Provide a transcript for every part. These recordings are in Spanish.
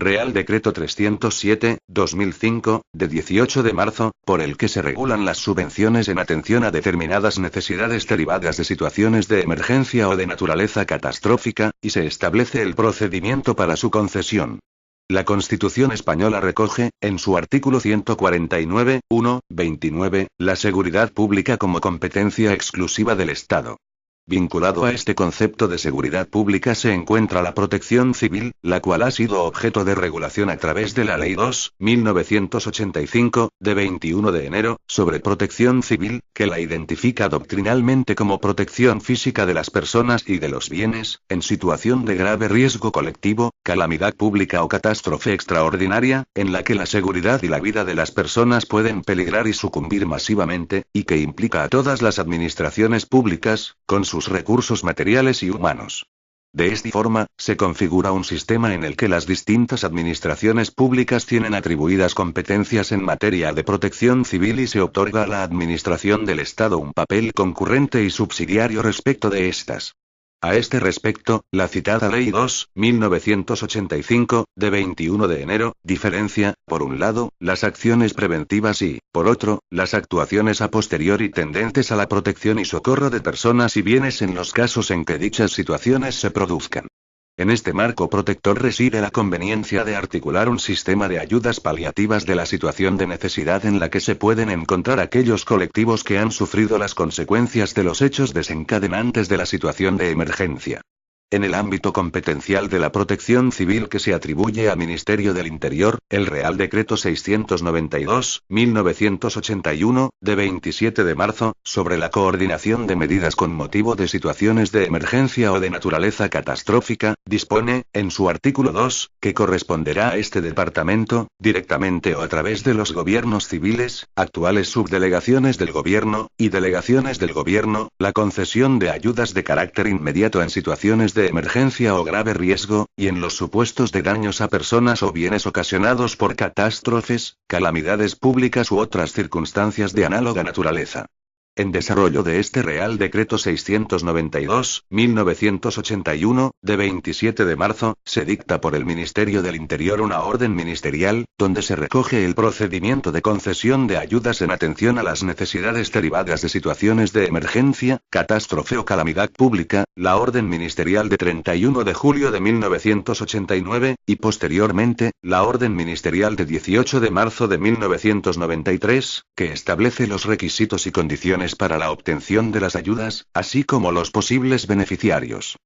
Real Decreto 307/2005, de 18 de marzo, por el que se regulan las subvenciones en atención a determinadas necesidades derivadas de situaciones de emergencia o de naturaleza catastrófica, y se establece el procedimiento para su concesión. La Constitución española recoge, en su artículo 149, 1, 29, la seguridad pública como competencia exclusiva del Estado. Vinculado a este concepto de seguridad pública se encuentra la protección civil, la cual ha sido objeto de regulación a través de la Ley 2/1985, de 21 de enero, sobre protección civil, que la identifica doctrinalmente como protección física de las personas y de los bienes, en situación de grave riesgo colectivo, calamidad pública o catástrofe extraordinaria, en la que la seguridad y la vida de las personas pueden peligrar y sucumbir masivamente, y que implica a todas las administraciones públicas, con sus recursos materiales y humanos. De esta forma, se configura un sistema en el que las distintas administraciones públicas tienen atribuidas competencias en materia de protección civil y se otorga a la administración del Estado un papel concurrente y subsidiario respecto de estas. A este respecto, la citada Ley 2/1985, de 21 de enero, diferencia, por un lado, las acciones preventivas y, por otro, las actuaciones a posteriori tendentes a la protección y socorro de personas y bienes en los casos en que dichas situaciones se produzcan. En este marco protector reside la conveniencia de articular un sistema de ayudas paliativas de la situación de necesidad en la que se pueden encontrar aquellos colectivos que han sufrido las consecuencias de los hechos desencadenantes de la situación de emergencia. En el ámbito competencial de la protección civil que se atribuye al Ministerio del Interior, el Real Decreto 692/1981, de 27 de marzo, sobre la coordinación de medidas con motivo de situaciones de emergencia o de naturaleza catastrófica, dispone, en su artículo 2, que corresponderá a este departamento, directamente o a través de los gobiernos civiles, actuales subdelegaciones del gobierno, y delegaciones del gobierno, la concesión de ayudas de carácter inmediato en situaciones de emergencia o grave riesgo, y en los supuestos de daños a personas o bienes ocasionados por catástrofes, calamidades públicas u otras circunstancias de análoga naturaleza. En desarrollo de este Real Decreto 692/1981, de 27 de marzo, se dicta por el Ministerio del Interior una orden ministerial, donde se recoge el procedimiento de concesión de ayudas en atención a las necesidades derivadas de situaciones de emergencia, catástrofe o calamidad pública, la orden ministerial de 31 de julio de 1989, y posteriormente, la orden ministerial de 18 de marzo de 1993, que establece los requisitos y condiciones para la obtención de las ayudas, así como los posibles beneficiarios.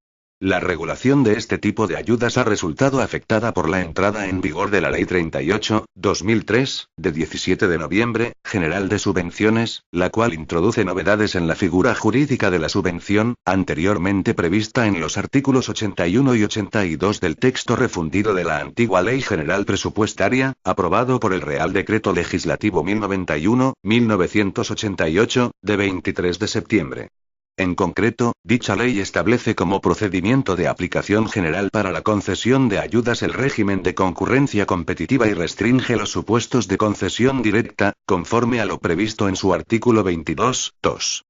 La regulación de este tipo de ayudas ha resultado afectada por la entrada en vigor de la Ley 38/2003, de 17 de noviembre, General de Subvenciones, la cual introduce novedades en la figura jurídica de la subvención, anteriormente prevista en los artículos 81 y 82 del texto refundido de la antigua Ley General Presupuestaria, aprobado por el Real Decreto Legislativo 1091/1988, de 23 de septiembre. En concreto, dicha ley establece como procedimiento de aplicación general para la concesión de ayudas el régimen de concurrencia competitiva y restringe los supuestos de concesión directa, conforme a lo previsto en su artículo 22.2.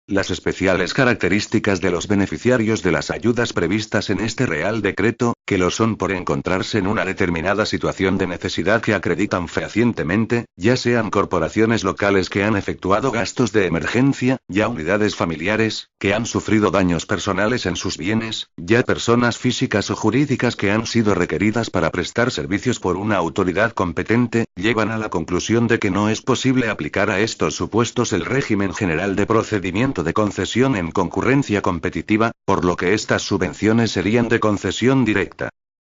Las especiales características de los beneficiarios de las ayudas previstas en este Real Decreto, que lo son por encontrarse en una determinada situación de necesidad que acreditan fehacientemente, ya sean corporaciones locales que han efectuado gastos de emergencia, ya unidades familiares, que han sufrido daños personales en sus bienes, ya personas físicas o jurídicas que han sido requeridas para prestar servicios por una autoridad competente, llevan a la conclusión de que no es posible aplicar a estos supuestos el régimen general de procedimiento de concesión en concurrencia competitiva, por lo que estas subvenciones serían de concesión directa.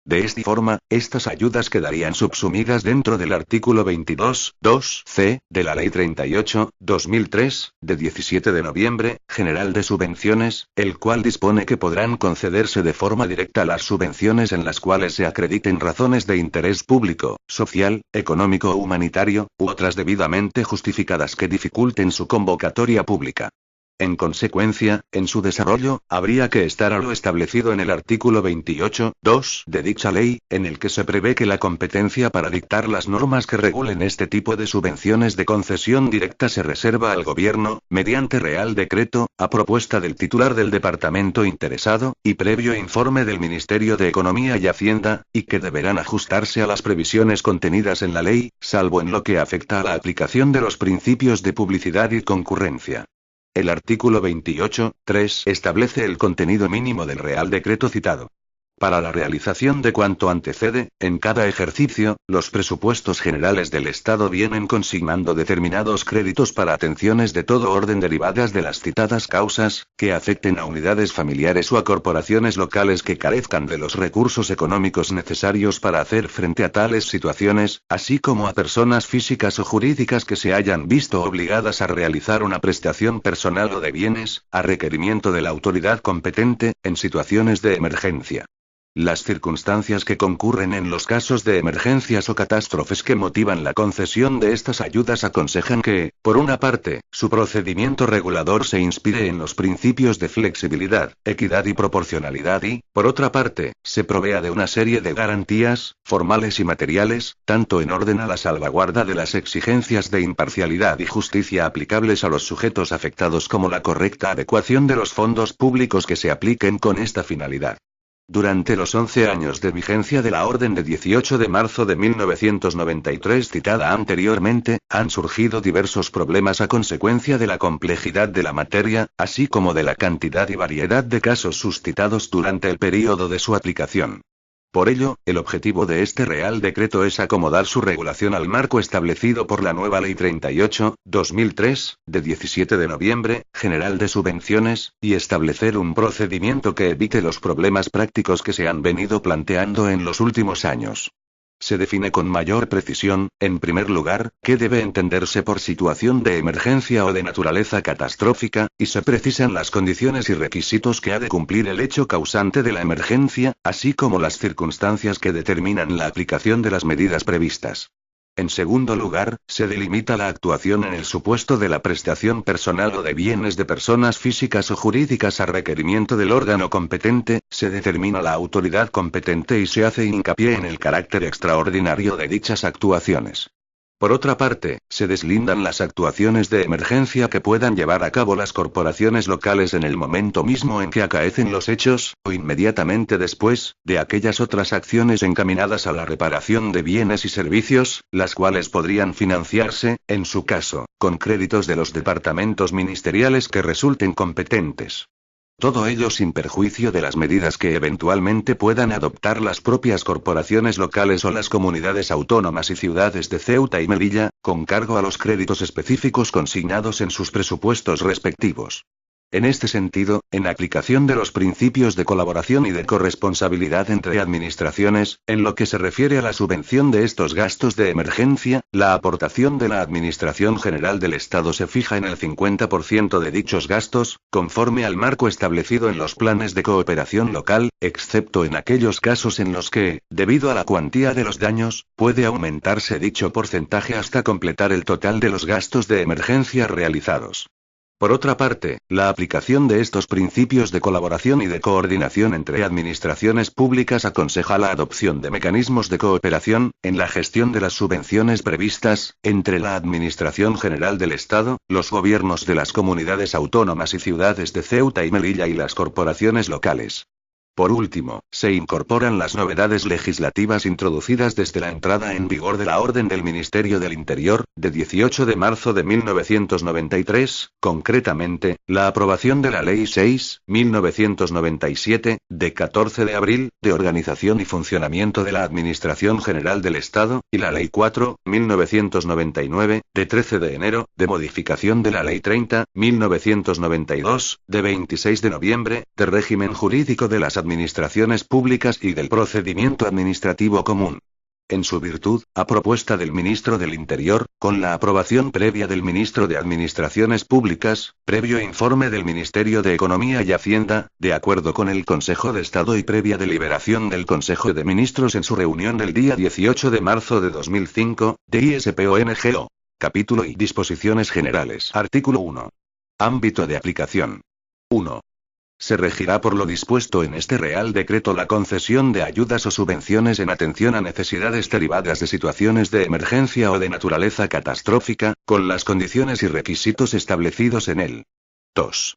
De esta forma, estas ayudas quedarían subsumidas dentro del artículo 22.2c, de la Ley 38/2003, de 17 de noviembre, General de Subvenciones, el cual dispone que podrán concederse de forma directa las subvenciones en las cuales se acrediten razones de interés público, social, económico o humanitario, u otras debidamente justificadas que dificulten su convocatoria pública. En consecuencia, en su desarrollo, habría que estar a lo establecido en el artículo 28.2 de dicha ley, en el que se prevé que la competencia para dictar las normas que regulen este tipo de subvenciones de concesión directa se reserva al Gobierno, mediante Real Decreto, a propuesta del titular del departamento interesado, y previo informe del Ministerio de Economía y Hacienda, y que deberán ajustarse a las previsiones contenidas en la ley, salvo en lo que afecta a la aplicación de los principios de publicidad y concurrencia. El artículo 28.3 establece el contenido mínimo del Real Decreto citado. Para la realización de cuanto antecede, en cada ejercicio, los presupuestos generales del Estado vienen consignando determinados créditos para atenciones de todo orden derivadas de las citadas causas, que afecten a unidades familiares o a corporaciones locales que carezcan de los recursos económicos necesarios para hacer frente a tales situaciones, así como a personas físicas o jurídicas que se hayan visto obligadas a realizar una prestación personal o de bienes, a requerimiento de la autoridad competente, en situaciones de emergencia. Las circunstancias que concurren en los casos de emergencias o catástrofes que motivan la concesión de estas ayudas aconsejan que, por una parte, su procedimiento regulador se inspire en los principios de flexibilidad, equidad y proporcionalidad y, por otra parte, se provea de una serie de garantías, formales y materiales, tanto en orden a la salvaguarda de las exigencias de imparcialidad y justicia aplicables a los sujetos afectados como la correcta adecuación de los fondos públicos que se apliquen con esta finalidad. Durante los 11 años de vigencia de la Orden de 18 de marzo de 1993 citada anteriormente, han surgido diversos problemas a consecuencia de la complejidad de la materia, así como de la cantidad y variedad de casos suscitados durante el período de su aplicación. Por ello, el objetivo de este Real Decreto es acomodar su regulación al marco establecido por la nueva Ley 38/2003, de 17 de noviembre, General de Subvenciones, y establecer un procedimiento que evite los problemas prácticos que se han venido planteando en los últimos años. Se define con mayor precisión, en primer lugar, qué debe entenderse por situación de emergencia o de naturaleza catastrófica, y se precisan las condiciones y requisitos que ha de cumplir el hecho causante de la emergencia, así como las circunstancias que determinan la aplicación de las medidas previstas. En segundo lugar, se delimita la actuación en el supuesto de la prestación personal o de bienes de personas físicas o jurídicas a requerimiento del órgano competente, se determina la autoridad competente y se hace hincapié en el carácter extraordinario de dichas actuaciones. Por otra parte, se deslindan las actuaciones de emergencia que puedan llevar a cabo las corporaciones locales en el momento mismo en que acaecen los hechos, o inmediatamente después, de aquellas otras acciones encaminadas a la reparación de bienes y servicios, las cuales podrían financiarse, en su caso, con créditos de los departamentos ministeriales que resulten competentes. Todo ello sin perjuicio de las medidas que eventualmente puedan adoptar las propias corporaciones locales o las comunidades autónomas y ciudades de Ceuta y Melilla, con cargo a los créditos específicos consignados en sus presupuestos respectivos. En este sentido, en aplicación de los principios de colaboración y de corresponsabilidad entre administraciones, en lo que se refiere a la subvención de estos gastos de emergencia, la aportación de la Administración General del Estado se fija en el 50% de dichos gastos, conforme al marco establecido en los planes de cooperación local, excepto en aquellos casos en los que, debido a la cuantía de los daños, puede aumentarse dicho porcentaje hasta completar el total de los gastos de emergencia realizados. Por otra parte, la aplicación de estos principios de colaboración y de coordinación entre administraciones públicas aconseja la adopción de mecanismos de cooperación, en la gestión de las subvenciones previstas, entre la Administración General del Estado, los gobiernos de las comunidades autónomas y ciudades de Ceuta y Melilla y las corporaciones locales. Por último, se incorporan las novedades legislativas introducidas desde la entrada en vigor de la Orden del Ministerio del Interior, de 18 de marzo de 1993, concretamente, la aprobación de la Ley 6/1997, de 14 de abril, de Organización y Funcionamiento de la Administración General del Estado, y la Ley 4/1999, de 13 de enero, de modificación de la Ley 30/1992, de 26 de noviembre, de régimen jurídico de las administraciones públicas y del procedimiento administrativo común. En su virtud, a propuesta del Ministro del Interior, con la aprobación previa del Ministro de Administraciones Públicas, previo informe del Ministerio de Economía y Hacienda, de acuerdo con el Consejo de Estado y previa deliberación del Consejo de Ministros en su reunión del día 18 de marzo de 2005, de ISPONGO. Capítulo y disposiciones generales. Artículo 1. Ámbito de aplicación. 1. Se regirá por lo dispuesto en este Real Decreto la concesión de ayudas o subvenciones en atención a necesidades derivadas de situaciones de emergencia o de naturaleza catastrófica, con las condiciones y requisitos establecidos en él. 2.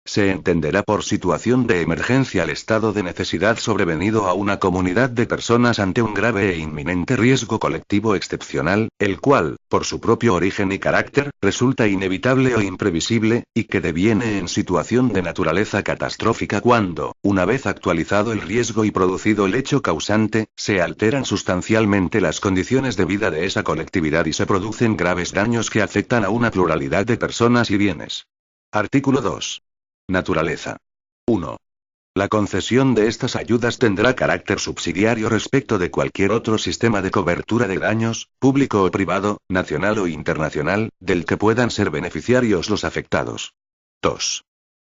Se entenderá por situación de emergencia el estado de necesidad sobrevenido a una comunidad de personas ante un grave e inminente riesgo colectivo excepcional, el cual, por su propio origen y carácter, resulta inevitable o imprevisible, y que deviene en situación de naturaleza catastrófica cuando, una vez actualizado el riesgo y producido el hecho causante, se alteran sustancialmente las condiciones de vida de esa colectividad y se producen graves daños que afectan a una pluralidad de personas y bienes. Artículo 2. Naturaleza. 1. La concesión de estas ayudas tendrá carácter subsidiario respecto de cualquier otro sistema de cobertura de daños, público o privado, nacional o internacional, del que puedan ser beneficiarios los afectados. 2.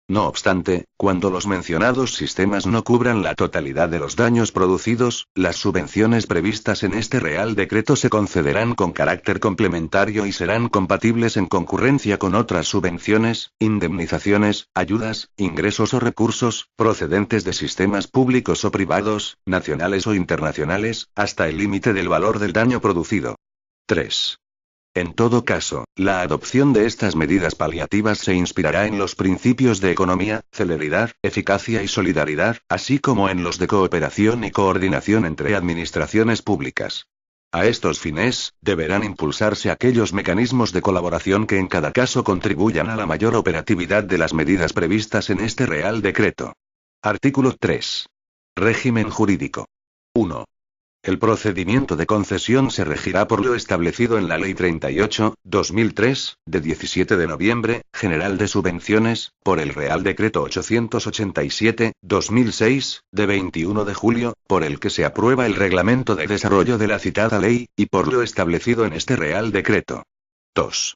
No obstante, cuando los mencionados sistemas no cubran la totalidad de los daños producidos, las subvenciones previstas en este Real Decreto se concederán con carácter complementario y serán compatibles en concurrencia con otras subvenciones, indemnizaciones, ayudas, ingresos o recursos, procedentes de sistemas públicos o privados, nacionales o internacionales, hasta el límite del valor del daño producido. 3. En todo caso, la adopción de estas medidas paliativas se inspirará en los principios de economía, celeridad, eficacia y solidaridad, así como en los de cooperación y coordinación entre administraciones públicas. A estos fines, deberán impulsarse aquellos mecanismos de colaboración que en cada caso contribuyan a la mayor operatividad de las medidas previstas en este Real Decreto. Artículo 3. Régimen jurídico. 1. El procedimiento de concesión se regirá por lo establecido en la Ley 38/2003, de 17 de noviembre, General de Subvenciones, por el Real Decreto 887/2006, de 21 de julio, por el que se aprueba el reglamento de desarrollo de la citada ley, y por lo establecido en este Real Decreto. 2.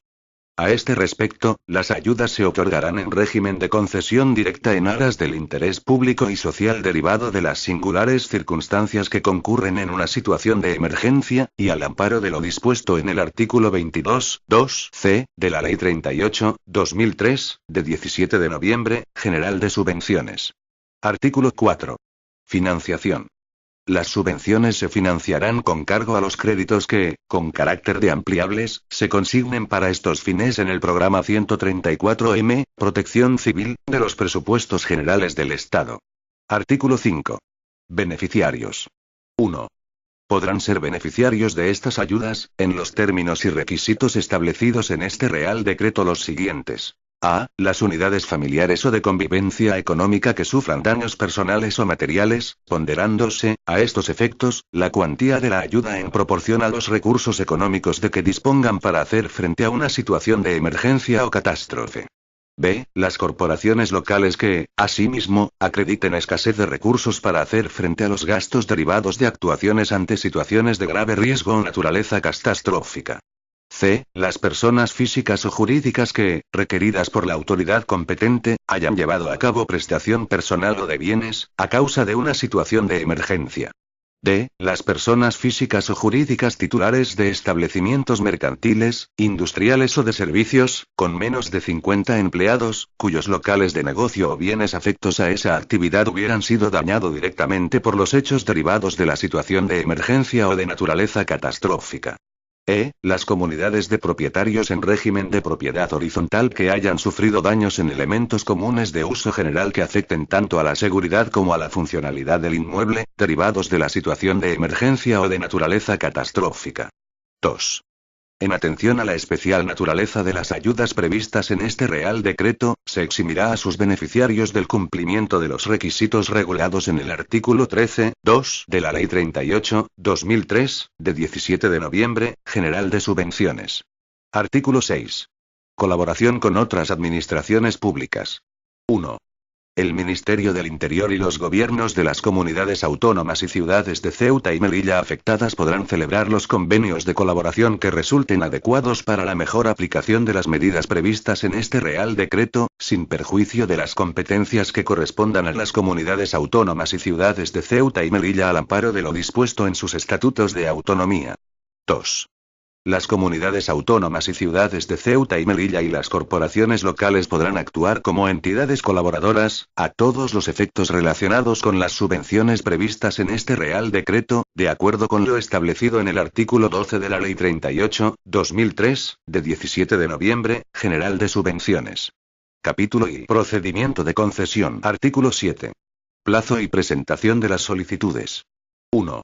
A este respecto, las ayudas se otorgarán en régimen de concesión directa en aras del interés público y social derivado de las singulares circunstancias que concurren en una situación de emergencia, y al amparo de lo dispuesto en el artículo 22(2)(c) de la Ley 38/2003, de 17 de noviembre, General de Subvenciones. Artículo 4. Financiación. Las subvenciones se financiarán con cargo a los créditos que, con carácter de ampliables, se consignen para estos fines en el programa 134M, Protección Civil, de los presupuestos generales del Estado. Artículo 5. Beneficiarios. 1. Podrán ser beneficiarios de estas ayudas, en los términos y requisitos establecidos en este Real Decreto los siguientes. A. Las unidades familiares o de convivencia económica que sufran daños personales o materiales, ponderándose, a estos efectos, la cuantía de la ayuda en proporción a los recursos económicos de que dispongan para hacer frente a una situación de emergencia o catástrofe. B. Las corporaciones locales que, asimismo, acrediten escasez de recursos para hacer frente a los gastos derivados de actuaciones ante situaciones de grave riesgo o naturaleza catastrófica. C. Las personas físicas o jurídicas que, requeridas por la autoridad competente, hayan llevado a cabo prestación personal o de bienes, a causa de una situación de emergencia. D. Las personas físicas o jurídicas titulares de establecimientos mercantiles, industriales o de servicios, con menos de 50 empleados, cuyos locales de negocio o bienes afectos a esa actividad hubieran sido dañados directamente por los hechos derivados de la situación de emergencia o de naturaleza catastrófica. E. Las comunidades de propietarios en régimen de propiedad horizontal que hayan sufrido daños en elementos comunes de uso general que afecten tanto a la seguridad como a la funcionalidad del inmueble, derivados de la situación de emergencia o de naturaleza catastrófica. 2. En atención a la especial naturaleza de las ayudas previstas en este Real Decreto, se eximirá a sus beneficiarios del cumplimiento de los requisitos regulados en el artículo 13(2) de la Ley 38/2003, de 17 de noviembre, General de Subvenciones. Artículo 6. Colaboración con otras administraciones públicas. 1. El Ministerio del Interior y los gobiernos de las comunidades autónomas y ciudades de Ceuta y Melilla afectadas podrán celebrar los convenios de colaboración que resulten adecuados para la mejor aplicación de las medidas previstas en este Real Decreto, sin perjuicio de las competencias que correspondan a las comunidades autónomas y ciudades de Ceuta y Melilla al amparo de lo dispuesto en sus estatutos de autonomía. 2. Las comunidades autónomas y ciudades de Ceuta y Melilla y las corporaciones locales podrán actuar como entidades colaboradoras, a todos los efectos relacionados con las subvenciones previstas en este Real Decreto, de acuerdo con lo establecido en el artículo 12 de la Ley 38/2003, de 17 de noviembre, General de Subvenciones. Capítulo I. Procedimiento de concesión. Artículo 7. Plazo y presentación de las solicitudes. 1.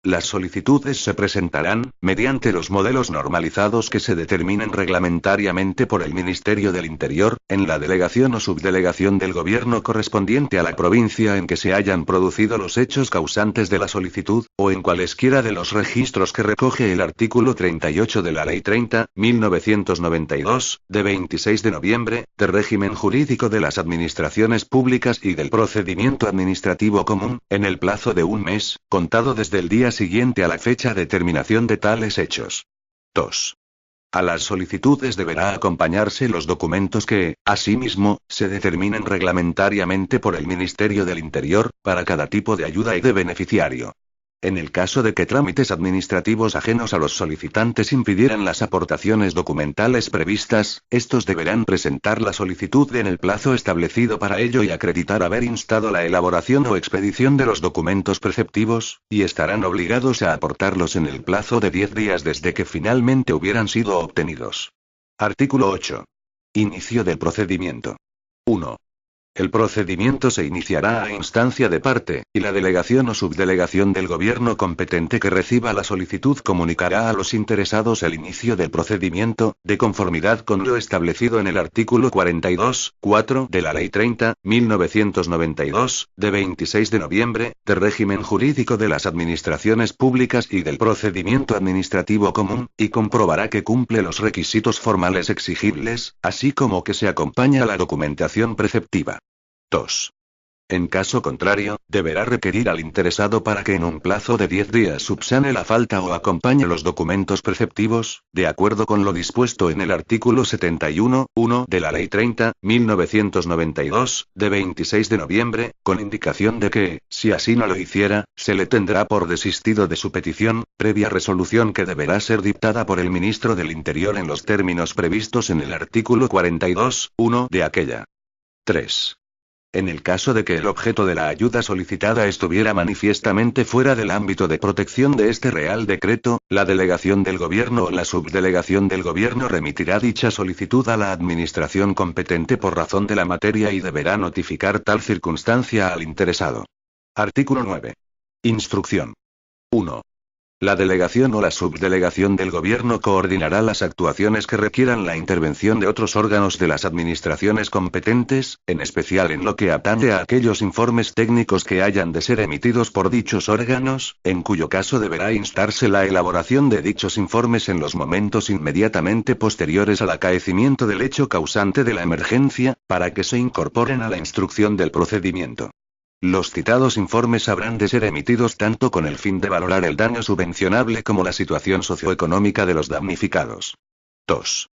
Las solicitudes se presentarán, mediante los modelos normalizados que se determinen reglamentariamente por el Ministerio del Interior, en la delegación o subdelegación del Gobierno correspondiente a la provincia en que se hayan producido los hechos causantes de la solicitud, o en cualesquiera de los registros que recoge el artículo 38 de la Ley 30/1992, de 26 de noviembre, de régimen jurídico de las administraciones públicas y del procedimiento administrativo común, en el plazo de un mes, contado desde el día siguiente a la fecha de terminación de tales hechos. 2. A las solicitudes deberá acompañarse los documentos que, asimismo, se determinen reglamentariamente por el Ministerio del Interior, para cada tipo de ayuda y de beneficiario. En el caso de que trámites administrativos ajenos a los solicitantes impidieran las aportaciones documentales previstas, estos deberán presentar la solicitud en el plazo establecido para ello y acreditar haber instado la elaboración o expedición de los documentos preceptivos, y estarán obligados a aportarlos en el plazo de 10 días desde que finalmente hubieran sido obtenidos. Artículo 8. Inicio del procedimiento. 1. El procedimiento se iniciará a instancia de parte, y la delegación o subdelegación del gobierno competente que reciba la solicitud comunicará a los interesados el inicio del procedimiento, de conformidad con lo establecido en el artículo 42.4 de la Ley 30/1992, de 26 de noviembre, de régimen jurídico de las administraciones públicas y del procedimiento administrativo común, y comprobará que cumple los requisitos formales exigibles, así como que se acompaña la documentación preceptiva. 2. En caso contrario, deberá requerir al interesado para que en un plazo de 10 días subsane la falta o acompañe los documentos preceptivos, de acuerdo con lo dispuesto en el artículo 71.1 de la Ley 30/1992, de 26 de noviembre, con indicación de que, si así no lo hiciera, se le tendrá por desistido de su petición, previa resolución que deberá ser dictada por el ministro del Interior en los términos previstos en el artículo 42.1 de aquella. 3. En el caso de que el objeto de la ayuda solicitada estuviera manifiestamente fuera del ámbito de protección de este Real Decreto, la delegación del Gobierno o la subdelegación del Gobierno remitirá dicha solicitud a la administración competente por razón de la materia y deberá notificar tal circunstancia al interesado. Artículo 9. Instrucción. 1. La delegación o la subdelegación del Gobierno coordinará las actuaciones que requieran la intervención de otros órganos de las administraciones competentes, en especial en lo que atañe a aquellos informes técnicos que hayan de ser emitidos por dichos órganos, en cuyo caso deberá instarse la elaboración de dichos informes en los momentos inmediatamente posteriores al acaecimiento del hecho causante de la emergencia, para que se incorporen a la instrucción del procedimiento. Los citados informes habrán de ser emitidos tanto con el fin de valorar el daño subvencionable como la situación socioeconómica de los damnificados. 2.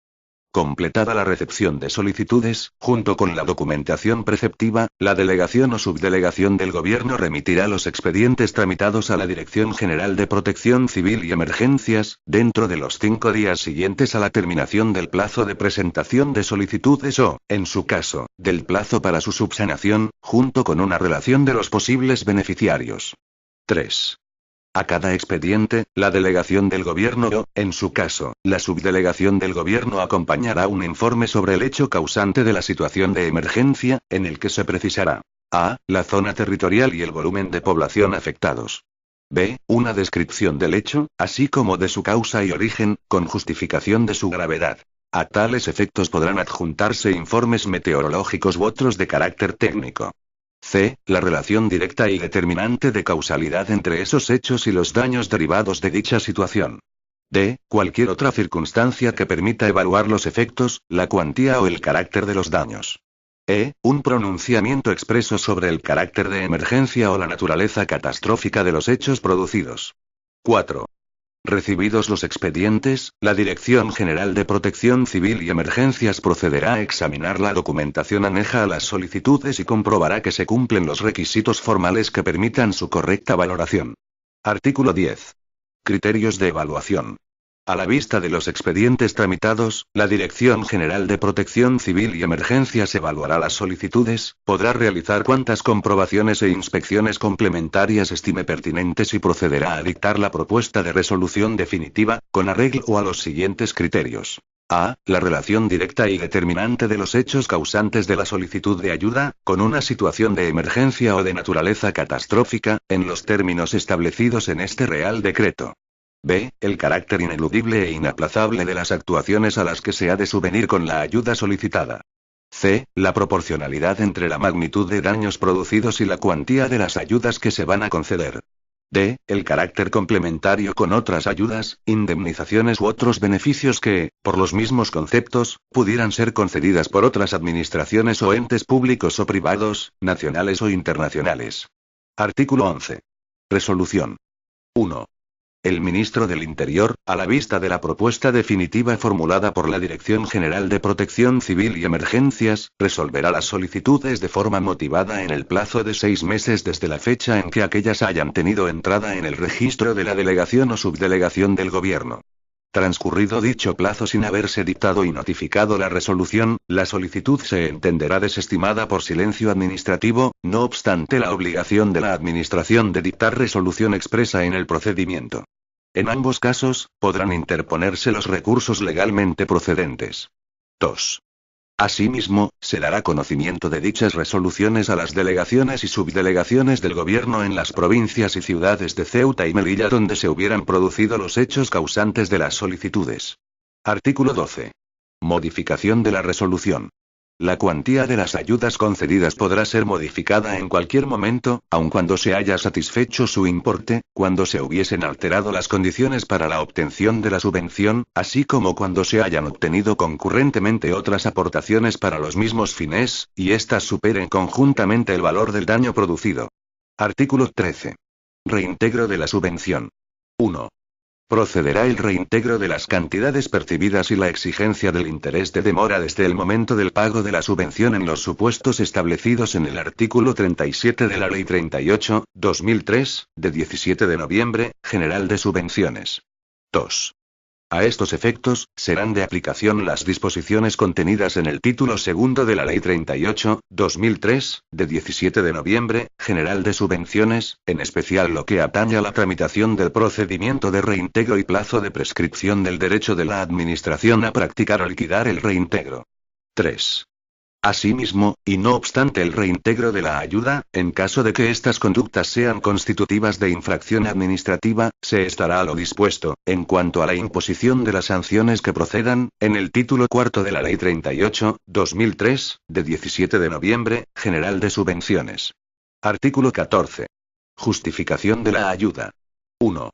Completada la recepción de solicitudes, junto con la documentación preceptiva, la delegación o subdelegación del Gobierno remitirá los expedientes tramitados a la Dirección General de Protección Civil y Emergencias, dentro de los 5 días siguientes a la terminación del plazo de presentación de solicitudes o, en su caso, del plazo para su subsanación, junto con una relación de los posibles beneficiarios. 3. A cada expediente, la delegación del Gobierno o, en su caso, la subdelegación del Gobierno acompañará un informe sobre el hecho causante de la situación de emergencia, en el que se precisará: a. La zona territorial y el volumen de población afectados. b. Una descripción del hecho, así como de su causa y origen, con justificación de su gravedad. A tales efectos podrán adjuntarse informes meteorológicos u otros de carácter técnico. C. La relación directa y determinante de causalidad entre esos hechos y los daños derivados de dicha situación. D. Cualquier otra circunstancia que permita evaluar los efectos, la cuantía o el carácter de los daños. E. Un pronunciamiento expreso sobre el carácter de emergencia o la naturaleza catastrófica de los hechos producidos. 4. Recibidos los expedientes, la Dirección General de Protección Civil y Emergencias procederá a examinar la documentación aneja a las solicitudes y comprobará que se cumplen los requisitos formales que permitan su correcta valoración. Artículo 10. Criterios de evaluación. A la vista de los expedientes tramitados, la Dirección General de Protección Civil y Emergencias evaluará las solicitudes, podrá realizar cuantas comprobaciones e inspecciones complementarias estime pertinentes y procederá a dictar la propuesta de resolución definitiva, con arreglo a los siguientes criterios. A. La relación directa y determinante de los hechos causantes de la solicitud de ayuda, con una situación de emergencia o de naturaleza catastrófica, en los términos establecidos en este Real Decreto. B. El carácter ineludible e inaplazable de las actuaciones a las que se ha de subvenir con la ayuda solicitada. C. La proporcionalidad entre la magnitud de daños producidos y la cuantía de las ayudas que se van a conceder. D. El carácter complementario con otras ayudas, indemnizaciones u otros beneficios que, por los mismos conceptos, pudieran ser concedidas por otras administraciones o entes públicos o privados, nacionales o internacionales. Artículo 11. Resolución. 1. El ministro del Interior, a la vista de la propuesta definitiva formulada por la Dirección General de Protección Civil y Emergencias, resolverá las solicitudes de forma motivada en el plazo de 6 meses desde la fecha en que aquellas hayan tenido entrada en el registro de la delegación o subdelegación del Gobierno. Transcurrido dicho plazo sin haberse dictado y notificado la resolución, la solicitud se entenderá desestimada por silencio administrativo, no obstante la obligación de la Administración de dictar resolución expresa en el procedimiento. En ambos casos, podrán interponerse los recursos legalmente procedentes. 2. Asimismo, se dará conocimiento de dichas resoluciones a las delegaciones y subdelegaciones del Gobierno en las provincias y ciudades de Ceuta y Melilla donde se hubieran producido los hechos causantes de las solicitudes. Artículo 12. Modificación de la resolución. La cuantía de las ayudas concedidas podrá ser modificada en cualquier momento, aun cuando se haya satisfecho su importe, cuando se hubiesen alterado las condiciones para la obtención de la subvención, así como cuando se hayan obtenido concurrentemente otras aportaciones para los mismos fines, y éstas superen conjuntamente el valor del daño producido. Artículo 13. Reintegro de la subvención. 1. Procederá el reintegro de las cantidades percibidas y la exigencia del interés de demora desde el momento del pago de la subvención en los supuestos establecidos en el artículo 37 de la Ley 38/2003, de 17 de noviembre, General de Subvenciones. 2. A estos efectos, serán de aplicación las disposiciones contenidas en el título segundo de la Ley 38/2003, de 17 de noviembre, General de Subvenciones, en especial lo que atañe a la tramitación del procedimiento de reintegro y plazo de prescripción del derecho de la Administración a practicar o liquidar el reintegro. 3. Asimismo, y no obstante el reintegro de la ayuda, en caso de que estas conductas sean constitutivas de infracción administrativa, se estará a lo dispuesto, en cuanto a la imposición de las sanciones que procedan, en el título cuarto de la Ley 38/2003, de 17 de noviembre, General de Subvenciones. Artículo 14. Justificación de la ayuda. 1.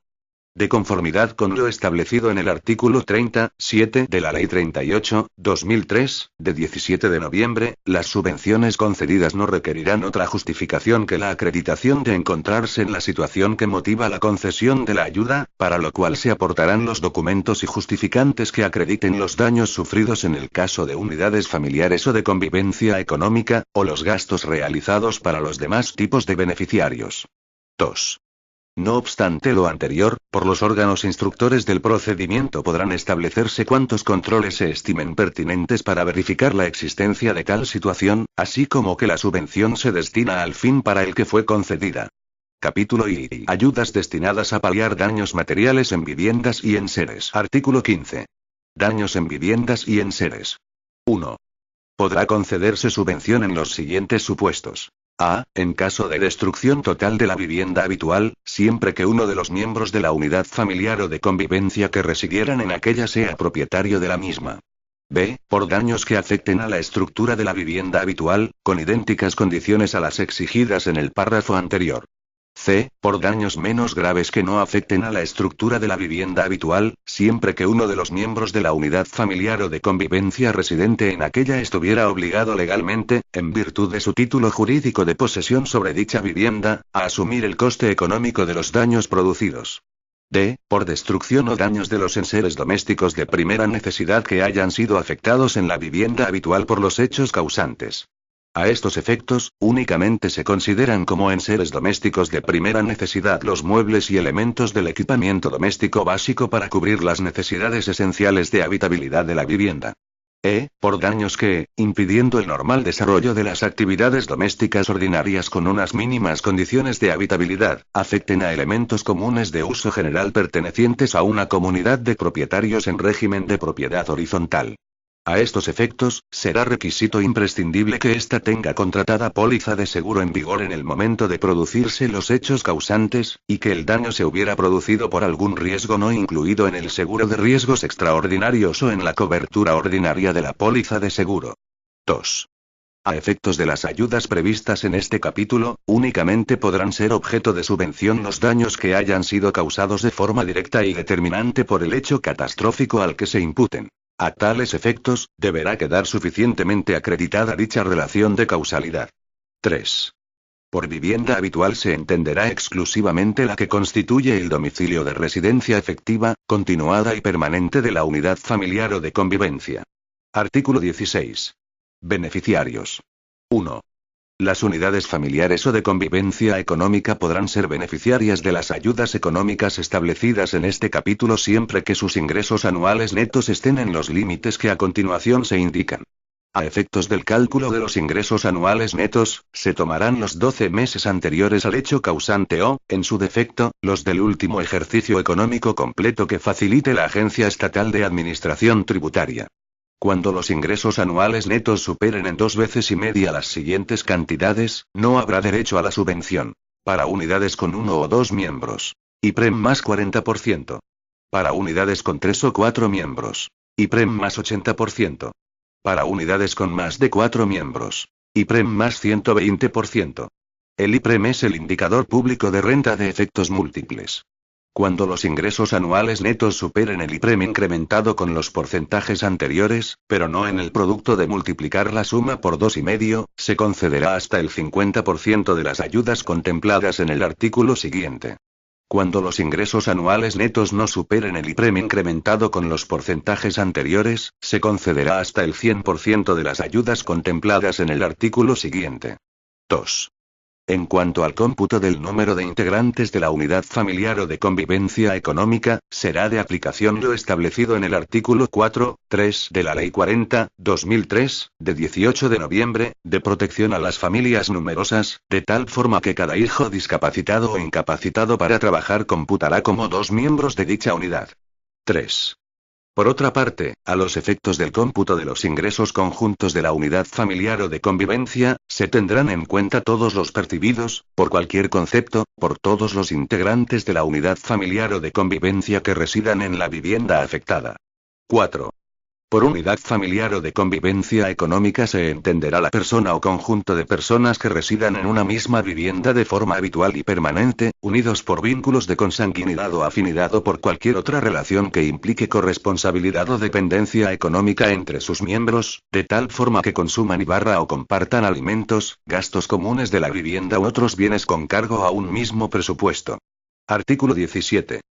De conformidad con lo establecido en el artículo 37 de la Ley 38/2003, de 17 de noviembre, las subvenciones concedidas no requerirán otra justificación que la acreditación de encontrarse en la situación que motiva la concesión de la ayuda, para lo cual se aportarán los documentos y justificantes que acrediten los daños sufridos en el caso de unidades familiares o de convivencia económica, o los gastos realizados para los demás tipos de beneficiarios. 2. No obstante lo anterior, por los órganos instructores del procedimiento podrán establecerse cuantos controles se estimen pertinentes para verificar la existencia de tal situación, así como que la subvención se destina al fin para el que fue concedida. Capítulo I. Ayudas destinadas a paliar daños materiales en viviendas y enseres. Artículo 15. Daños en viviendas y enseres. 1. Podrá concederse subvención en los siguientes supuestos. A. En caso de destrucción total de la vivienda habitual, siempre que uno de los miembros de la unidad familiar o de convivencia que residieran en aquella sea propietario de la misma. B. Por daños que afecten a la estructura de la vivienda habitual, con idénticas condiciones a las exigidas en el párrafo anterior. C. Por daños menos graves que no afecten a la estructura de la vivienda habitual, siempre que uno de los miembros de la unidad familiar o de convivencia residente en aquella estuviera obligado legalmente, en virtud de su título jurídico de posesión sobre dicha vivienda, a asumir el coste económico de los daños producidos. D. Por destrucción o daños de los enseres domésticos de primera necesidad que hayan sido afectados en la vivienda habitual por los hechos causantes. A estos efectos, únicamente se consideran como enseres domésticos de primera necesidad los muebles y elementos del equipamiento doméstico básico para cubrir las necesidades esenciales de habitabilidad de la vivienda. Por daños que, impidiendo el normal desarrollo de las actividades domésticas ordinarias con unas mínimas condiciones de habitabilidad, afecten a elementos comunes de uso general pertenecientes a una comunidad de propietarios en régimen de propiedad horizontal. A estos efectos, será requisito imprescindible que ésta tenga contratada póliza de seguro en vigor en el momento de producirse los hechos causantes, y que el daño se hubiera producido por algún riesgo no incluido en el seguro de riesgos extraordinarios o en la cobertura ordinaria de la póliza de seguro. 2. A efectos de las ayudas previstas en este capítulo, únicamente podrán ser objeto de subvención los daños que hayan sido causados de forma directa y determinante por el hecho catastrófico al que se imputen. A tales efectos, deberá quedar suficientemente acreditada dicha relación de causalidad. 3. Por vivienda habitual se entenderá exclusivamente la que constituye el domicilio de residencia efectiva, continuada y permanente de la unidad familiar o de convivencia. Artículo 16. Beneficiarios. 1. Las unidades familiares o de convivencia económica podrán ser beneficiarias de las ayudas económicas establecidas en este capítulo siempre que sus ingresos anuales netos estén en los límites que a continuación se indican. A efectos del cálculo de los ingresos anuales netos, se tomarán los 12 meses anteriores al hecho causante o, en su defecto, los del último ejercicio económico completo que facilite la Agencia Estatal de Administración Tributaria. Cuando los ingresos anuales netos superen en 2,5 veces las siguientes cantidades, no habrá derecho a la subvención. Para unidades con 1 o 2 miembros. IPREM más 40%. Para unidades con 3 o 4 miembros. IPREM más 80%. Para unidades con más de 4 miembros. IPREM más 120%. El IPREM es el indicador público de renta de efectos múltiples. Cuando los ingresos anuales netos superen el IPREM incrementado con los porcentajes anteriores, pero no en el producto de multiplicar la suma por 2,5, se concederá hasta el 50% de las ayudas contempladas en el artículo siguiente. Cuando los ingresos anuales netos no superen el IPREM incrementado con los porcentajes anteriores, se concederá hasta el 100% de las ayudas contempladas en el artículo siguiente. 2. En cuanto al cómputo del número de integrantes de la unidad familiar o de convivencia económica, será de aplicación lo establecido en el artículo 4.3 de la Ley 40/2003, de 18 de noviembre, de protección a las familias numerosas, de tal forma que cada hijo discapacitado o incapacitado para trabajar computará como 2 miembros de dicha unidad. 3. Por otra parte, a los efectos del cómputo de los ingresos conjuntos de la unidad familiar o de convivencia, se tendrán en cuenta todos los percibidos, por cualquier concepto, por todos los integrantes de la unidad familiar o de convivencia que residan en la vivienda afectada. 4. Por unidad familiar o de convivencia económica se entenderá la persona o conjunto de personas que residan en una misma vivienda de forma habitual y permanente, unidos por vínculos de consanguinidad o afinidad o por cualquier otra relación que implique corresponsabilidad o dependencia económica entre sus miembros, de tal forma que consuman o compartan alimentos, gastos comunes de la vivienda u otros bienes con cargo a un mismo presupuesto. Artículo 17.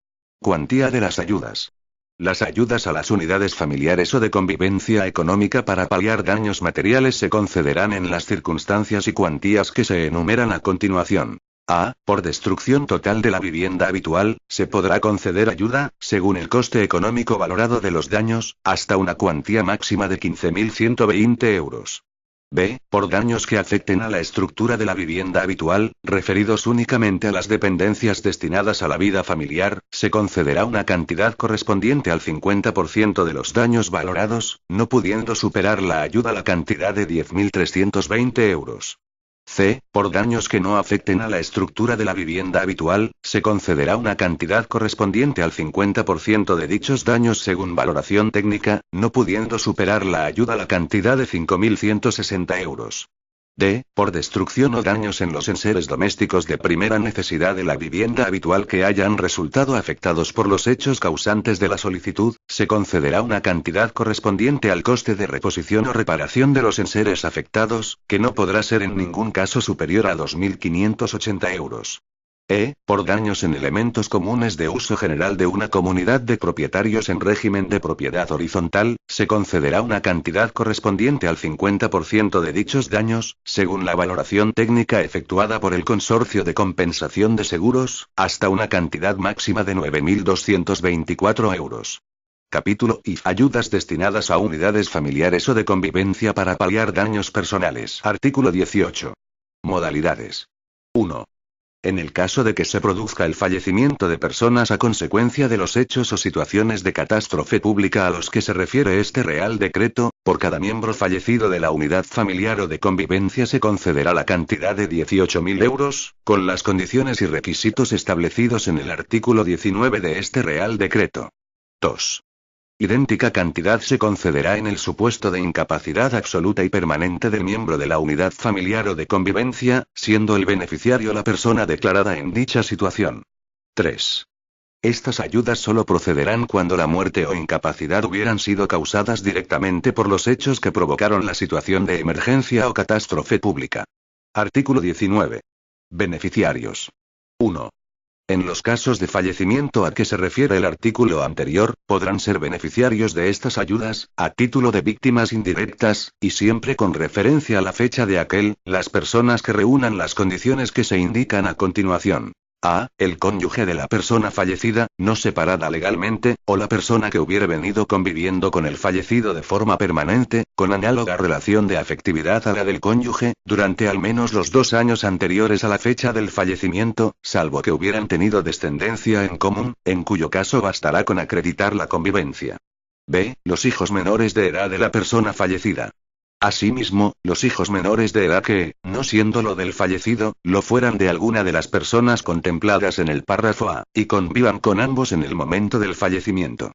Cuantía de las ayudas. Las ayudas a las unidades familiares o de convivencia económica para paliar daños materiales se concederán en las circunstancias y cuantías que se enumeran a continuación. A. Por destrucción total de la vivienda habitual, se podrá conceder ayuda, según el coste económico valorado de los daños, hasta una cuantía máxima de 15.120 euros. B. Por daños que afecten a la estructura de la vivienda habitual, referidos únicamente a las dependencias destinadas a la vida familiar, se concederá una cantidad correspondiente al 50% de los daños valorados, no pudiendo superar la ayuda la cantidad de 10.320 euros. C. Por daños que no afecten a la estructura de la vivienda habitual, se concederá una cantidad correspondiente al 50% de dichos daños según valoración técnica, no pudiendo superar la ayuda la cantidad de 5.160 euros. D. Por destrucción o daños en los enseres domésticos de primera necesidad de la vivienda habitual que hayan resultado afectados por los hechos causantes de la solicitud, se concederá una cantidad correspondiente al coste de reposición o reparación de los enseres afectados, que no podrá ser en ningún caso superior a 2.580 euros. Por daños en elementos comunes de uso general de una comunidad de propietarios en régimen de propiedad horizontal, se concederá una cantidad correspondiente al 50% de dichos daños, según la valoración técnica efectuada por el Consorcio de Compensación de Seguros, hasta una cantidad máxima de 9.224 euros. Capítulo I. Ayudas destinadas a unidades familiares o de convivencia para paliar daños personales. Artículo 18. Modalidades. 1. En el caso de que se produzca el fallecimiento de personas a consecuencia de los hechos o situaciones de catástrofe pública a los que se refiere este Real Decreto, por cada miembro fallecido de la unidad familiar o de convivencia se concederá la cantidad de 18.000 euros, con las condiciones y requisitos establecidos en el artículo 19 de este Real Decreto. 2. Idéntica cantidad se concederá en el supuesto de incapacidad absoluta y permanente del miembro de la unidad familiar o de convivencia, siendo el beneficiario la persona declarada en dicha situación. 3. Estas ayudas solo procederán cuando la muerte o incapacidad hubieran sido causadas directamente por los hechos que provocaron la situación de emergencia o catástrofe pública. Artículo 19. Beneficiarios. 1. En los casos de fallecimiento a que se refiere el artículo anterior, podrán ser beneficiarios de estas ayudas, a título de víctimas indirectas, y siempre con referencia a la fecha de aquel, las personas que reúnan las condiciones que se indican a continuación. A. El cónyuge de la persona fallecida, no separada legalmente, o la persona que hubiere venido conviviendo con el fallecido de forma permanente, con análoga relación de afectividad a la del cónyuge, durante al menos los 2 años anteriores a la fecha del fallecimiento, salvo que hubieran tenido descendencia en común, en cuyo caso bastará con acreditar la convivencia. B. Los hijos menores de edad de la persona fallecida. Asimismo, los hijos menores de edad que, no siendo lo del fallecido, lo fueran de alguna de las personas contempladas en el párrafo A, y convivan con ambos en el momento del fallecimiento.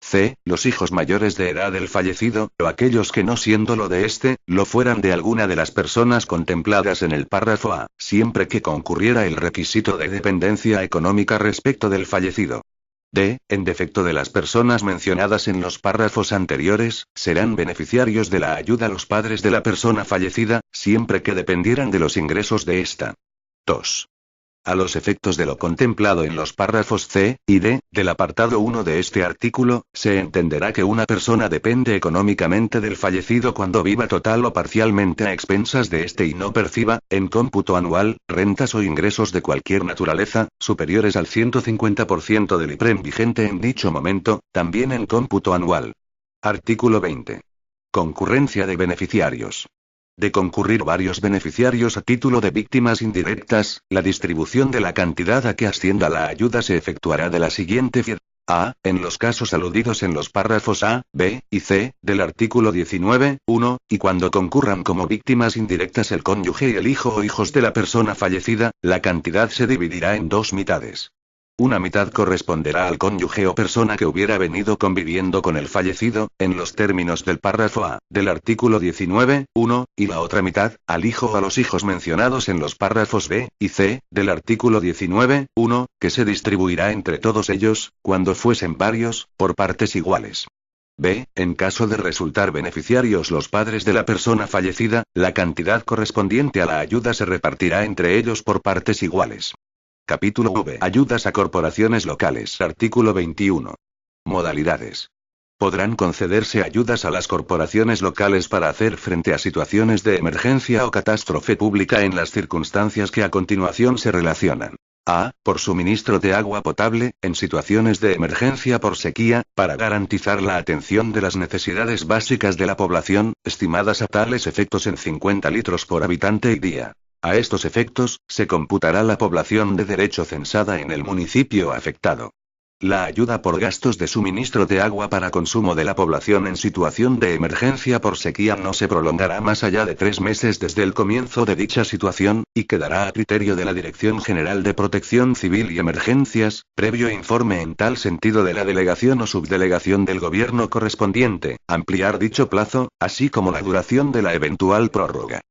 C. Los hijos mayores de edad del fallecido, o aquellos que no siendo lo de este, lo fueran de alguna de las personas contempladas en el párrafo A, siempre que concurriera el requisito de dependencia económica respecto del fallecido. D. En defecto de las personas mencionadas en los párrafos anteriores, serán beneficiarios de la ayuda los padres de la persona fallecida, siempre que dependieran de los ingresos de ésta. 2. A los efectos de lo contemplado en los párrafos C y D, del apartado 1 de este artículo, se entenderá que una persona depende económicamente del fallecido cuando viva total o parcialmente a expensas de este y no perciba, en cómputo anual, rentas o ingresos de cualquier naturaleza, superiores al 150% del IPREM vigente en dicho momento, también en cómputo anual. Artículo 20. Concurrencia de beneficiarios. De concurrir varios beneficiarios a título de víctimas indirectas, la distribución de la cantidad a que ascienda la ayuda se efectuará de la siguiente forma. A. En los casos aludidos en los párrafos A, B y C del artículo 19, 1, y cuando concurran como víctimas indirectas el cónyuge y el hijo o hijos de la persona fallecida, la cantidad se dividirá en 2 mitades. Una mitad corresponderá al cónyuge o persona que hubiera venido conviviendo con el fallecido, en los términos del párrafo A, del artículo 19, 1, y la otra mitad, al hijo o a los hijos mencionados en los párrafos B y C, del artículo 19, 1, que se distribuirá entre todos ellos, cuando fuesen varios, por partes iguales. B. En caso de resultar beneficiarios los padres de la persona fallecida, la cantidad correspondiente a la ayuda se repartirá entre ellos por partes iguales. Capítulo V. Ayudas a corporaciones locales. Artículo 21. Modalidades. Podrán concederse ayudas a las corporaciones locales para hacer frente a situaciones de emergencia o catástrofe pública en las circunstancias que a continuación se relacionan. A. Por suministro de agua potable, en situaciones de emergencia por sequía, para garantizar la atención de las necesidades básicas de la población, estimadas a tales efectos en 50 litros por habitante y día. A estos efectos, se computará la población de derecho censada en el municipio afectado. La ayuda por gastos de suministro de agua para consumo de la población en situación de emergencia por sequía no se prolongará más allá de 3 meses desde el comienzo de dicha situación, y quedará a criterio de la Dirección General de Protección Civil y Emergencias, previo informe en tal sentido de la delegación o subdelegación del gobierno correspondiente, ampliar dicho plazo, así como la duración de la eventual prórroga.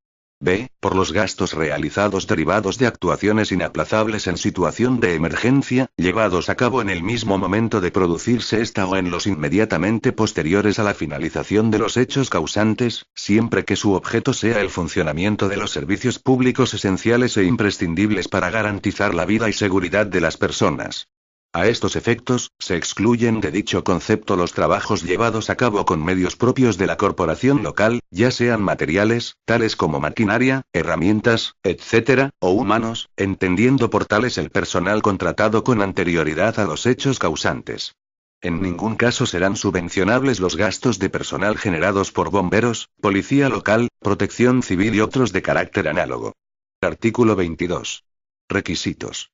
B. Por los gastos realizados derivados de actuaciones inaplazables en situación de emergencia, llevados a cabo en el mismo momento de producirse esta o en los inmediatamente posteriores a la finalización de los hechos causantes, siempre que su objeto sea el funcionamiento de los servicios públicos esenciales e imprescindibles para garantizar la vida y seguridad de las personas. A estos efectos, se excluyen de dicho concepto los trabajos llevados a cabo con medios propios de la corporación local, ya sean materiales, tales como maquinaria, herramientas, etc., o humanos, entendiendo por tales el personal contratado con anterioridad a los hechos causantes. En ningún caso serán subvencionables los gastos de personal generados por bomberos, policía local, protección civil y otros de carácter análogo. Artículo 22. Requisitos.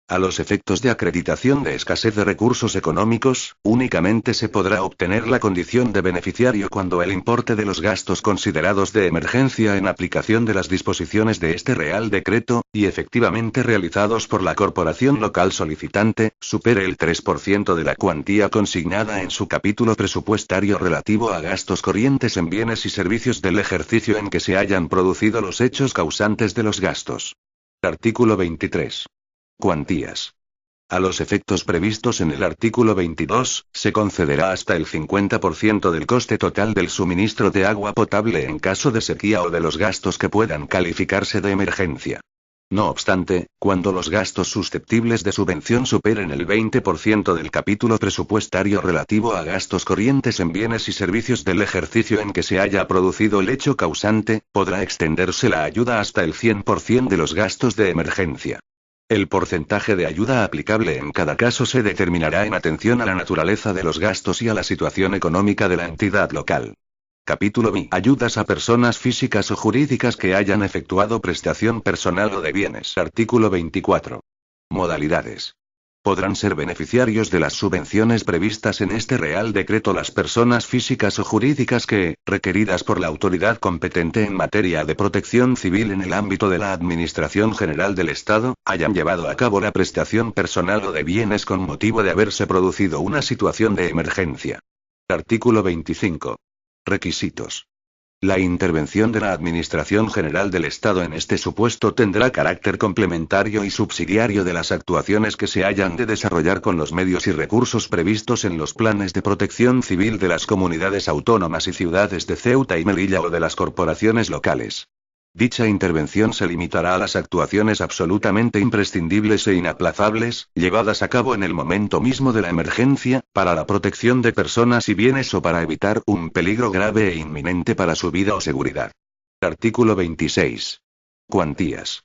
A los efectos de acreditación de escasez de recursos económicos, únicamente se podrá obtener la condición de beneficiario cuando el importe de los gastos considerados de emergencia en aplicación de las disposiciones de este Real Decreto, y efectivamente realizados por la corporación local solicitante, supere el 3% de la cuantía consignada en su capítulo presupuestario relativo a gastos corrientes en bienes y servicios del ejercicio en que se hayan producido los hechos causantes de los gastos. Artículo 23. Cuantías. A los efectos previstos en el artículo 22, se concederá hasta el 50% del coste total del suministro de agua potable en caso de sequía o de los gastos que puedan calificarse de emergencia. No obstante, cuando los gastos susceptibles de subvención superen el 20% del capítulo presupuestario relativo a gastos corrientes en bienes y servicios del ejercicio en que se haya producido el hecho causante, podrá extenderse la ayuda hasta el 100% de los gastos de emergencia. El porcentaje de ayuda aplicable en cada caso se determinará en atención a la naturaleza de los gastos y a la situación económica de la entidad local. Capítulo B. Ayudas a personas físicas o jurídicas que hayan efectuado prestación personal o de bienes. Artículo 24. Modalidades. Podrán ser beneficiarios de las subvenciones previstas en este Real Decreto las personas físicas o jurídicas que, requeridas por la autoridad competente en materia de protección civil en el ámbito de la Administración General del Estado, hayan llevado a cabo la prestación personal o de bienes con motivo de haberse producido una situación de emergencia. Artículo 25. Requisitos. La intervención de la Administración General del Estado en este supuesto tendrá carácter complementario y subsidiario de las actuaciones que se hayan de desarrollar con los medios y recursos previstos en los planes de protección civil de las comunidades autónomas y ciudades de Ceuta y Melilla o de las corporaciones locales. Dicha intervención se limitará a las actuaciones absolutamente imprescindibles e inaplazables, llevadas a cabo en el momento mismo de la emergencia, para la protección de personas y bienes o para evitar un peligro grave e inminente para su vida o seguridad. Artículo 26. Cuantías.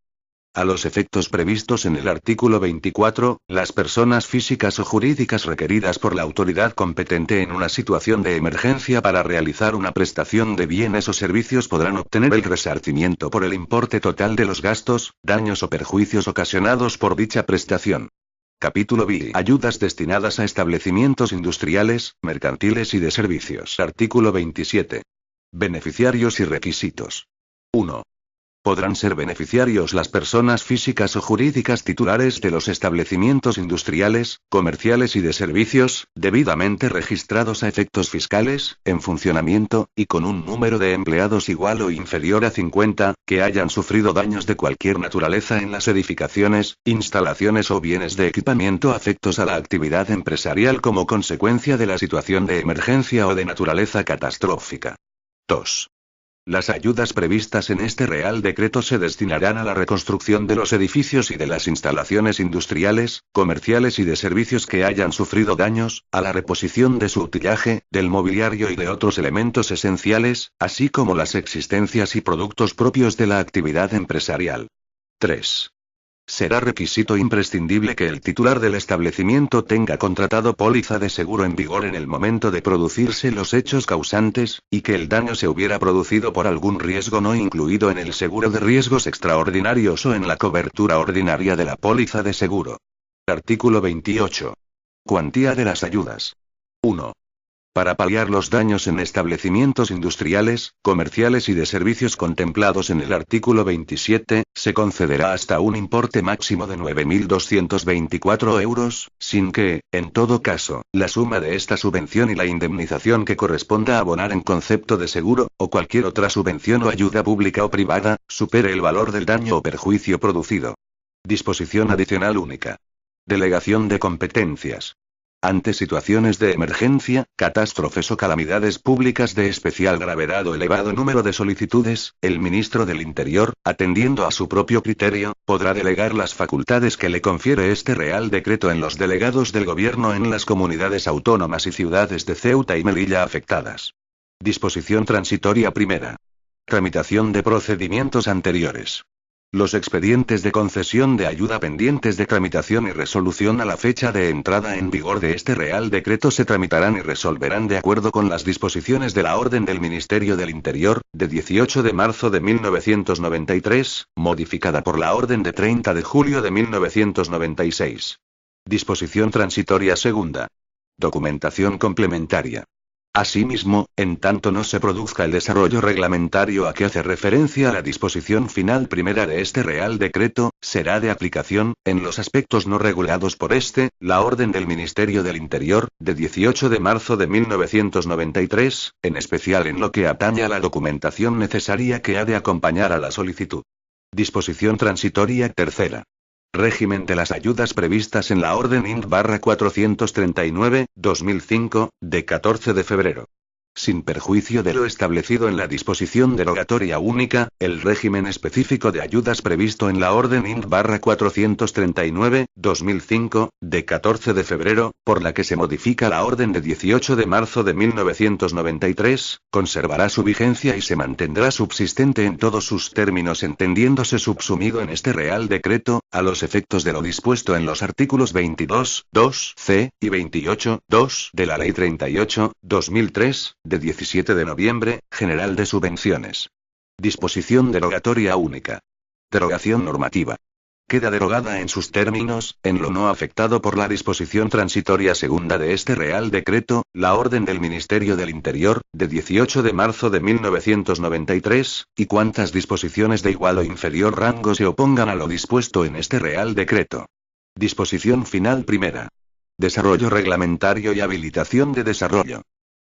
A los efectos previstos en el artículo 24, las personas físicas o jurídicas requeridas por la autoridad competente en una situación de emergencia para realizar una prestación de bienes o servicios podrán obtener el resarcimiento por el importe total de los gastos, daños o perjuicios ocasionados por dicha prestación. Capítulo B. Ayudas destinadas a establecimientos industriales, mercantiles y de servicios. Artículo 27. Beneficiarios y requisitos. 1. Podrán ser beneficiarios las personas físicas o jurídicas titulares de los establecimientos industriales, comerciales y de servicios, debidamente registrados a efectos fiscales, en funcionamiento, y con un número de empleados igual o inferior a 50, que hayan sufrido daños de cualquier naturaleza en las edificaciones, instalaciones o bienes de equipamiento afectos a la actividad empresarial como consecuencia de la situación de emergencia o de naturaleza catastrófica. 2. Las ayudas previstas en este Real Decreto se destinarán a la reconstrucción de los edificios y de las instalaciones industriales, comerciales y de servicios que hayan sufrido daños, a la reposición de su utillaje, del mobiliario y de otros elementos esenciales, así como las existencias y productos propios de la actividad empresarial. 3. Será requisito imprescindible que el titular del establecimiento tenga contratado póliza de seguro en vigor en el momento de producirse los hechos causantes, y que el daño se hubiera producido por algún riesgo no incluido en el seguro de riesgos extraordinarios o en la cobertura ordinaria de la póliza de seguro. Artículo 28. Cuantía de las ayudas. 1. Para paliar los daños en establecimientos industriales, comerciales y de servicios contemplados en el artículo 27, se concederá hasta un importe máximo de 9.224 euros, sin que, en todo caso, la suma de esta subvención y la indemnización que corresponda abonar en concepto de seguro, o cualquier otra subvención o ayuda pública o privada, supere el valor del daño o perjuicio producido. Disposición adicional única. Delegación de competencias. Ante situaciones de emergencia, catástrofes o calamidades públicas de especial gravedad o elevado número de solicitudes, el ministro del Interior, atendiendo a su propio criterio, podrá delegar las facultades que le confiere este Real Decreto en los delegados del Gobierno en las comunidades autónomas y ciudades de Ceuta y Melilla afectadas. Disposición transitoria primera. Tramitación de procedimientos anteriores. Los expedientes de concesión de ayuda pendientes de tramitación y resolución a la fecha de entrada en vigor de este Real Decreto se tramitarán y resolverán de acuerdo con las disposiciones de la Orden del Ministerio del Interior, de 18 de marzo de 1993, modificada por la Orden de 30 de julio de 1996. Disposición transitoria segunda. Documentación complementaria. Asimismo, en tanto no se produzca el desarrollo reglamentario a que hace referencia la disposición final primera de este Real Decreto, será de aplicación, en los aspectos no regulados por este, la Orden del Ministerio del Interior, de 18 de marzo de 1993, en especial en lo que atañe a la documentación necesaria que ha de acompañar a la solicitud. Disposición transitoria tercera. Régimen de las ayudas previstas en la Orden INT/439/2005, de 14 de febrero. Sin perjuicio de lo establecido en la disposición derogatoria única, el régimen específico de ayudas previsto en la Orden INT/439/2005, de 14 de febrero, por la que se modifica la Orden de 18 de marzo de 1993, conservará su vigencia y se mantendrá subsistente en todos sus términos entendiéndose subsumido en este Real Decreto, a los efectos de lo dispuesto en los artículos 22, 2, c, y 28, 2, de la Ley 38/2003, de 17 de noviembre, General de Subvenciones. Disposición derogatoria única. Derogación normativa. Queda derogada en sus términos, en lo no afectado por la disposición transitoria segunda de este Real Decreto, la Orden del Ministerio del Interior, de 18 de marzo de 1993, y cuantas disposiciones de igual o inferior rango se opongan a lo dispuesto en este Real Decreto. Disposición final primera. Desarrollo reglamentario y habilitación de desarrollo.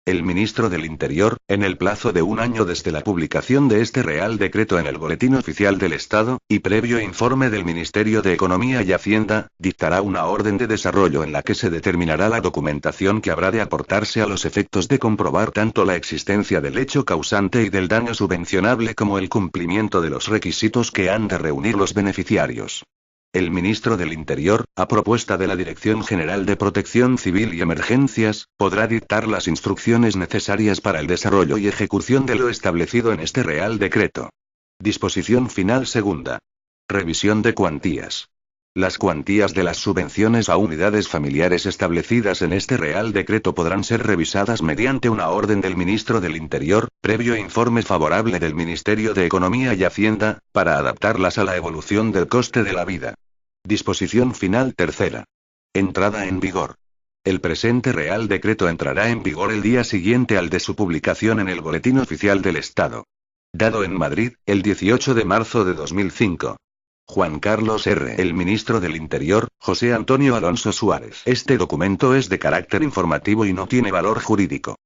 El ministro del Interior, en el plazo de un año desde la publicación de este Real Decreto en el Boletín Oficial del Estado, y previo informe del Ministerio de Economía y Hacienda, dictará una orden de desarrollo en la que se determinará la documentación que habrá de aportarse a los efectos de comprobar tanto la existencia del hecho causante y del daño subvencionable como el cumplimiento de los requisitos que han de reunir los beneficiarios. El ministro del Interior, a propuesta de la Dirección General de Protección Civil y Emergencias, podrá dictar las instrucciones necesarias para el desarrollo y ejecución de lo establecido en este Real Decreto. Disposición final segunda. Revisión de cuantías. Las cuantías de las subvenciones a unidades familiares establecidas en este Real Decreto podrán ser revisadas mediante una orden del ministro del Interior, previo informe favorable del Ministerio de Economía y Hacienda, para adaptarlas a la evolución del coste de la vida. Disposición final tercera. Entrada en vigor. El presente Real Decreto entrará en vigor el día siguiente al de su publicación en el Boletín Oficial del Estado. Dado en Madrid, el 18 de marzo de 2005. Juan Carlos R. El ministro del Interior, José Antonio Alonso Suárez. Este documento es de carácter informativo y no tiene valor jurídico.